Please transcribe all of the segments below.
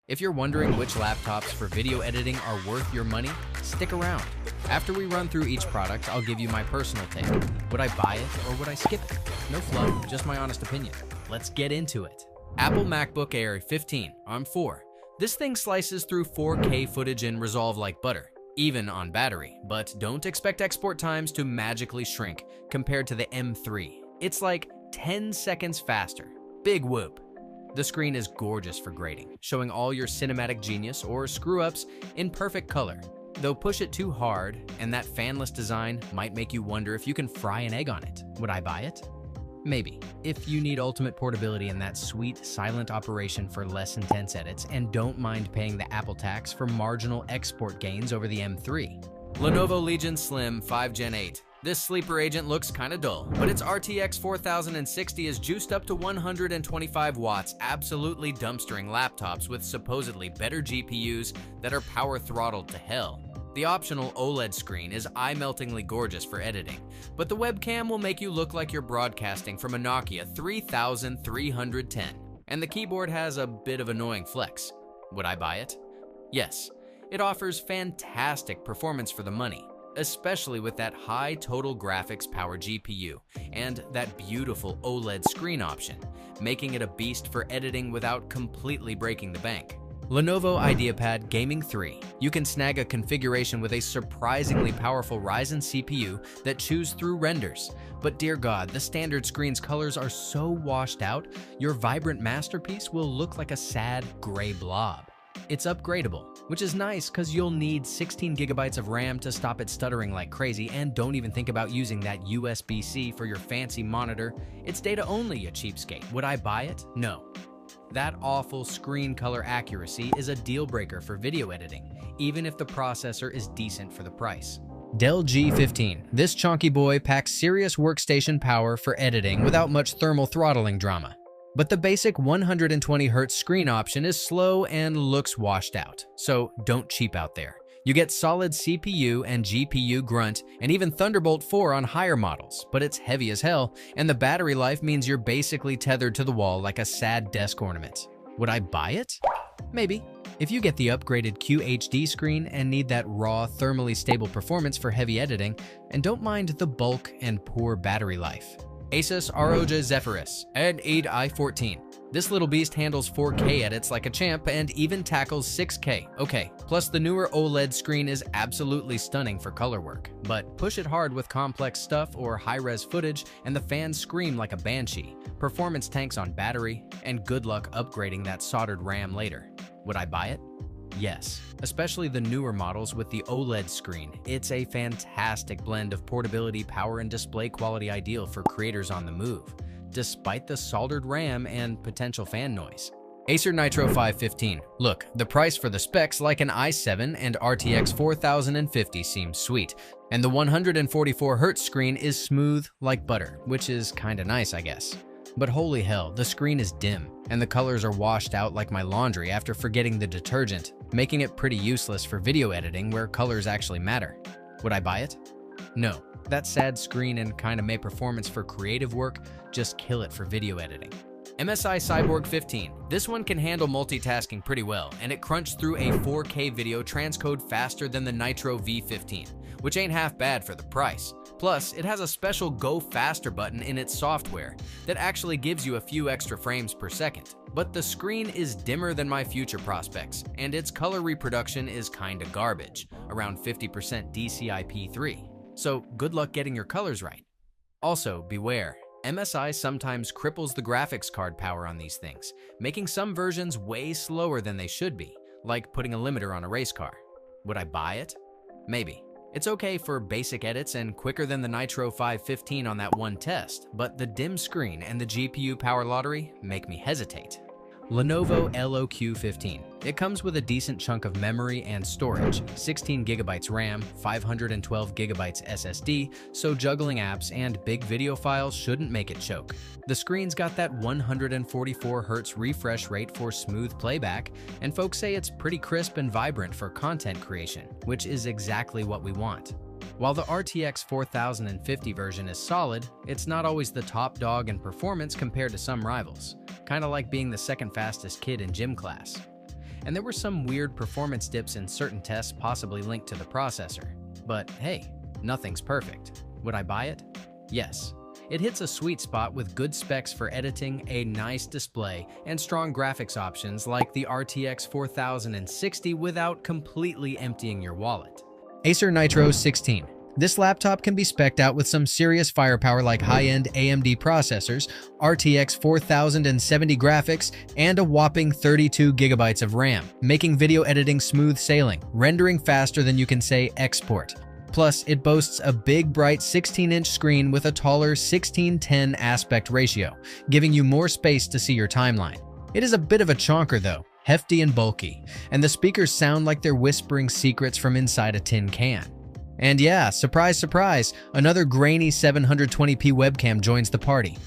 If you're wondering which laptops for video editing are worth your money, stick around. After we run through each product, I'll give you my personal take. Would I buy it or would I skip it? No fluff, just my honest opinion. Let's get into it. Apple MacBook Air 15 M4. This thing slices through 4K footage and resolve like butter, even on battery, but don't expect export times to magically shrink compared to the M3. It's like 10 seconds faster. Big whoop. The screen is gorgeous for grading, showing all your cinematic genius or screw-ups in perfect color. Though push it too hard, and that fanless design might make you wonder if you can fry an egg on it. Would I buy it? Maybe, if you need ultimate portability and that sweet, silent operation for less intense edits and don't mind paying the Apple tax for marginal export gains over the M3. Lenovo Legion Slim 5 Gen 8. This sleeper agent looks kinda dull, but its RTX 4060 is juiced up to 125 watts, absolutely dumpstering laptops with supposedly better GPUs that are power throttled to hell. The optional OLED screen is eye-meltingly gorgeous for editing, but the webcam will make you look like you're broadcasting from a Nokia 3310, and the keyboard has a bit of annoying flex. Would I buy it? Yes. It offers fantastic performance for the money, especially with that high total graphics power GPU and that beautiful OLED screen option, making it a beast for editing without completely breaking the bank. Lenovo IdeaPad Gaming 3. You can snag a configuration with a surprisingly powerful Ryzen CPU that chews through renders. But dear God, the standard screen's colors are so washed out, your vibrant masterpiece will look like a sad gray blob. It's upgradable, which is nice because you'll need 16 gigabytes of RAM to stop it stuttering like crazy, and don't even think about using that USB-C for your fancy monitor. It's data only, you cheapskate. Would I buy it? No. That awful screen color accuracy is a deal breaker for video editing, even if the processor is decent for the price. Dell G15. This chonky boy packs serious workstation power for editing without much thermal throttling drama. But the basic 120Hz screen option is slow and looks washed out, so don't cheap out there. You get solid CPU and GPU grunt and even Thunderbolt 4 on higher models, but it's heavy as hell, and the battery life means you're basically tethered to the wall like a sad desk ornament. Would I buy it? Maybe. If you get the upgraded QHD screen and need that raw, thermally stable performance for heavy editing, and don't mind the bulk and poor battery life. ASUS ROG Zephyrus G14. This little beast handles 4K edits like a champ and even tackles 6K. Okay, plus the newer OLED screen is absolutely stunning for color work, but push it hard with complex stuff or high-res footage and the fans scream like a banshee. Performance tanks on battery, and good luck upgrading that soldered RAM later. Would I buy it? Yes, especially the newer models with the OLED screen. It's a fantastic blend of portability, power, and display quality, ideal for creators on the move, despite the soldered RAM and potential fan noise. Acer Nitro V. Look, the price for the specs like an i7 and RTX 4050 seems sweet, and the 144Hz screen is smooth like butter, which is kinda nice, I guess. But holy hell, the screen is dim, and the colors are washed out like my laundry after forgetting the detergent, making it pretty useless for video editing where colors actually matter. Would I buy it? No. That sad screen and kinda meh performance for creative work, just kill it for video editing. MSI Cyborg 15. This one can handle multitasking pretty well, and it crunched through a 4K video transcode faster than the Nitro V15, which ain't half bad for the price. Plus, it has a special Go Faster button in its software that actually gives you a few extra frames per second. But the screen is dimmer than my future prospects, and its color reproduction is kinda garbage, around 50% DCI-P3. So good luck getting your colors right. Also, beware. MSI sometimes cripples the graphics card power on these things, making some versions way slower than they should be, like putting a limiter on a race car. Would I buy it? Maybe. It's okay for basic edits and quicker than the Nitro V15 on that one test, but the dim screen and the GPU power lottery make me hesitate. Lenovo LOQ15. It comes with a decent chunk of memory and storage, 16 gigabytes RAM, 512 gigabytes SSD, so juggling apps and big video files shouldn't make it choke. The screen's got that 144Hz refresh rate for smooth playback, and folks say it's pretty crisp and vibrant for content creation, which is exactly what we want. While the RTX 4050 version is solid, it's not always the top dog in performance compared to some rivals. Kinda like being the second fastest kid in gym class. and there were some weird performance dips in certain tests possibly linked to the processor. But hey, nothing's perfect. Would I buy it? Yes. It hits a sweet spot with good specs for editing, a nice display, and strong graphics options like the RTX 4060 without completely emptying your wallet. Acer Nitro 16. This laptop can be spec'd out with some serious firepower like high-end AMD processors, RTX 4070 graphics, and a whopping 32 GB of RAM, making video editing smooth sailing, rendering faster than you can say export. Plus, it boasts a big, bright 16-inch screen with a taller 16:10 aspect ratio, giving you more space to see your timeline. It is a bit of a chonker though, hefty and bulky, and the speakers sound like they're whispering secrets from inside a tin can. And yeah, surprise, surprise, another grainy 720p webcam joins the party.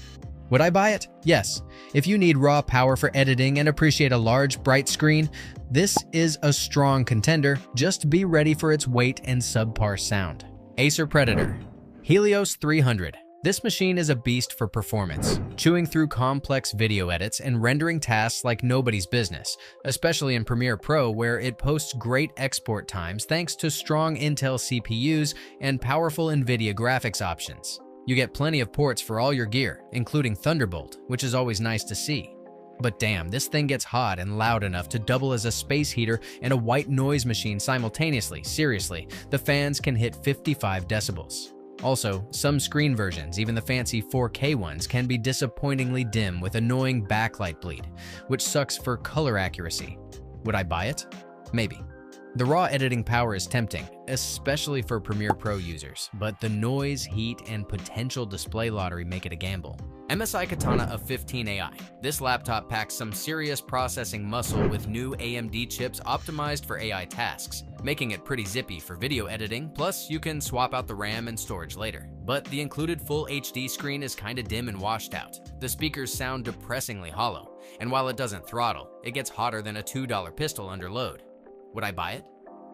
Would I buy it? Yes. If you need raw power for editing and appreciate a large, bright screen, this is a strong contender. Just be ready for its weight and subpar sound. Acer Predator Helios 300. This machine is a beast for performance, chewing through complex video edits and rendering tasks like nobody's business, especially in Premiere Pro where it posts great export times thanks to strong Intel CPUs and powerful NVIDIA graphics options. You get plenty of ports for all your gear, including Thunderbolt, which is always nice to see. But damn, this thing gets hot and loud enough to double as a space heater and a white noise machine simultaneously. Seriously, the fans can hit 55 decibels. Also, some screen versions, even the fancy 4K ones, can be disappointingly dim with annoying backlight bleed, which sucks for color accuracy. Would I buy it? Maybe. The raw editing power is tempting, especially for Premiere Pro users, but the noise, heat, and potential display lottery make it a gamble. MSI Katana A15 AI. This laptop packs some serious processing muscle with new AMD chips optimized for AI tasks, making it pretty zippy for video editing, plus you can swap out the RAM and storage later. But the included full HD screen is kinda dim and washed out. The speakers sound depressingly hollow, and while it doesn't throttle, it gets hotter than a $2 pistol under load. Would I buy it?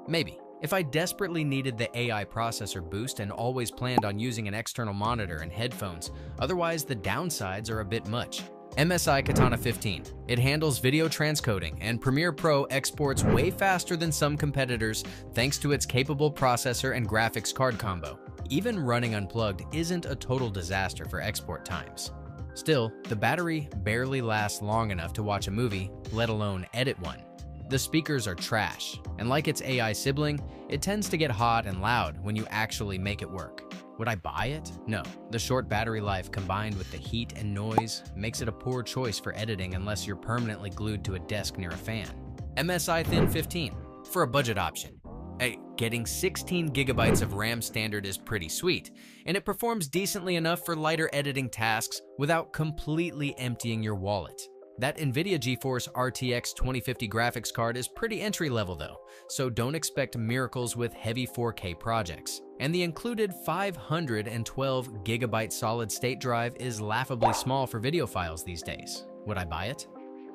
Maybe. If I desperately needed the AI processor boost and always planned on using an external monitor and headphones, otherwise the downsides are a bit much. MSI Katana 15. It handles video transcoding, and Premiere Pro exports way faster than some competitors thanks to its capable processor and graphics card combo. Even running unplugged isn't a total disaster for export times. Still, the battery barely lasts long enough to watch a movie, let alone edit one. The speakers are trash, and like its AI sibling, it tends to get hot and loud when you actually make it work. Would I buy it? No. The short battery life combined with the heat and noise makes it a poor choice for editing unless you're permanently glued to a desk near a fan. MSI Thin 15. For a budget option. Hey, getting 16 GB of RAM standard is pretty sweet, and it performs decently enough for lighter editing tasks without completely emptying your wallet. That NVIDIA GeForce RTX 2050 graphics card is pretty entry-level though, so don't expect miracles with heavy 4K projects. And the included 512 GB solid-state drive is laughably small for video files these days. Would I buy it?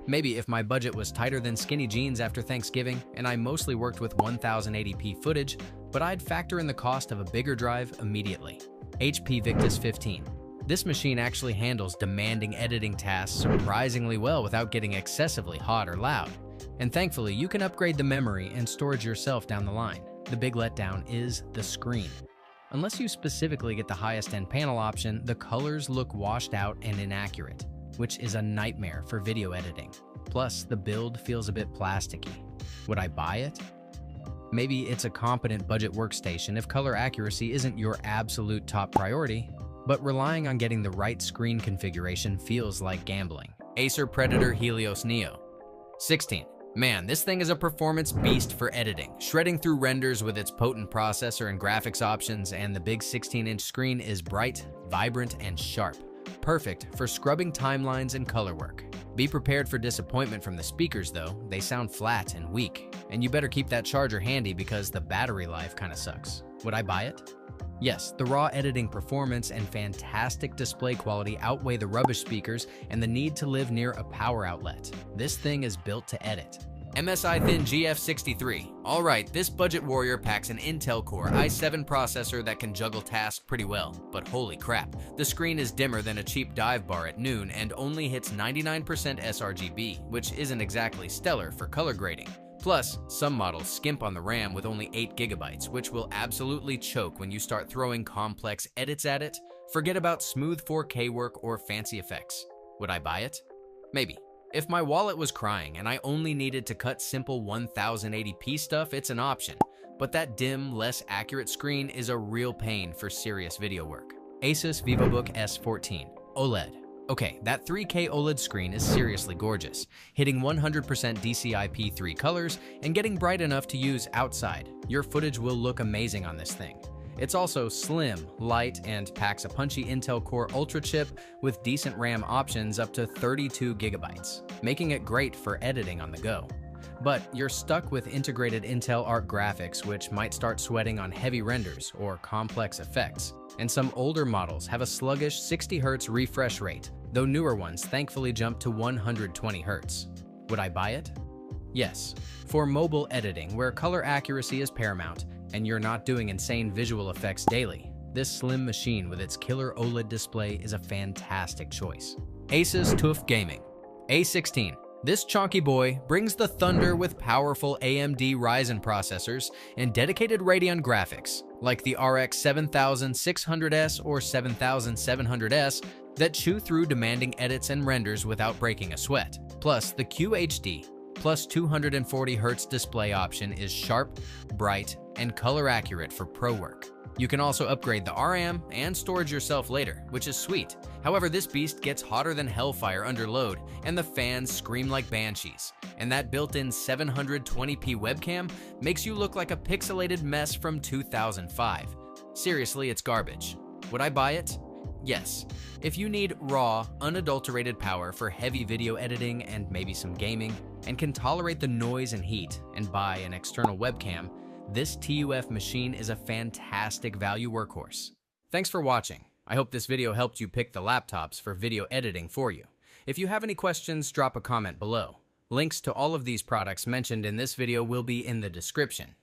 Maybe if my budget was tighter than skinny jeans after Thanksgiving and I mostly worked with 1080p footage, but I'd factor in the cost of a bigger drive immediately. HP Victus 15. This machine actually handles demanding editing tasks surprisingly well without getting excessively hot or loud. And thankfully, you can upgrade the memory and storage yourself down the line. The big letdown is the screen. Unless you specifically get the highest end panel option, the colors look washed out and inaccurate, which is a nightmare for video editing. Plus, the build feels a bit plasticky. Would I buy it? Maybe it's a competent budget workstation if color accuracy isn't your absolute top priority, but relying on getting the right screen configuration feels like gambling. Acer Predator Helios Neo. 16. Man, this thing is a performance beast for editing, shredding through renders with its potent processor and graphics options, and the big 16-inch screen is bright, vibrant, and sharp. Perfect for scrubbing timelines and color work. Be prepared for disappointment from the speakers though, they sound flat and weak, and you better keep that charger handy because the battery life kinda sucks. Would I buy it? Yes, the raw editing performance and fantastic display quality outweigh the rubbish speakers and the need to live near a power outlet. This thing is built to edit. MSI Thin GF63. Alright, this budget warrior packs an Intel Core i7 processor that can juggle tasks pretty well, but holy crap, the screen is dimmer than a cheap dive bar at noon and only hits 99% sRGB, which isn't exactly stellar for color grading. Plus, some models skimp on the RAM with only 8 GB, which will absolutely choke when you start throwing complex edits at it. Forget about smooth 4K work or fancy effects. Would I buy it? Maybe. If my wallet was crying and I only needed to cut simple 1080p stuff, it's an option. But that dim, less accurate screen is a real pain for serious video work. ASUS Vivobook S14 OLED. Okay, that 3K OLED screen is seriously gorgeous, hitting 100% DCI-P3 colors and getting bright enough to use outside. Your footage will look amazing on this thing. It's also slim, light, and packs a punchy Intel Core Ultra chip with decent RAM options up to 32 GB, making it great for editing on the go. But you're stuck with integrated Intel Arc graphics, which might start sweating on heavy renders or complex effects. And some older models have a sluggish 60 Hz refresh rate, though newer ones thankfully jump to 120 Hz. Would I buy it? Yes. For mobile editing, where color accuracy is paramount, and you're not doing insane visual effects daily, this slim machine with its killer OLED display is a fantastic choice. ASUS TUF A16. This chonky boy brings the thunder with powerful AMD Ryzen processors and dedicated Radeon graphics, like the RX 7600S or 7700S, that chew through demanding edits and renders without breaking a sweat. Plus, the QHD plus 240 Hz display option is sharp, bright, and color accurate for pro work. You can also upgrade the RAM and storage yourself later, which is sweet. However, this beast gets hotter than hellfire under load, and the fans scream like banshees. And that built-in 720p webcam makes you look like a pixelated mess from 2005. Seriously, it's garbage. Would I buy it? Yes. If you need raw, unadulterated power for heavy video editing and maybe some gaming, and can tolerate the noise and heat and buy an external webcam, this TUF machine is a fantastic value workhorse. Thanks for watching. I hope this video helped you pick the laptops for video editing for you. If you have any questions, drop a comment below. Links to all of these products mentioned in this video will be in the description.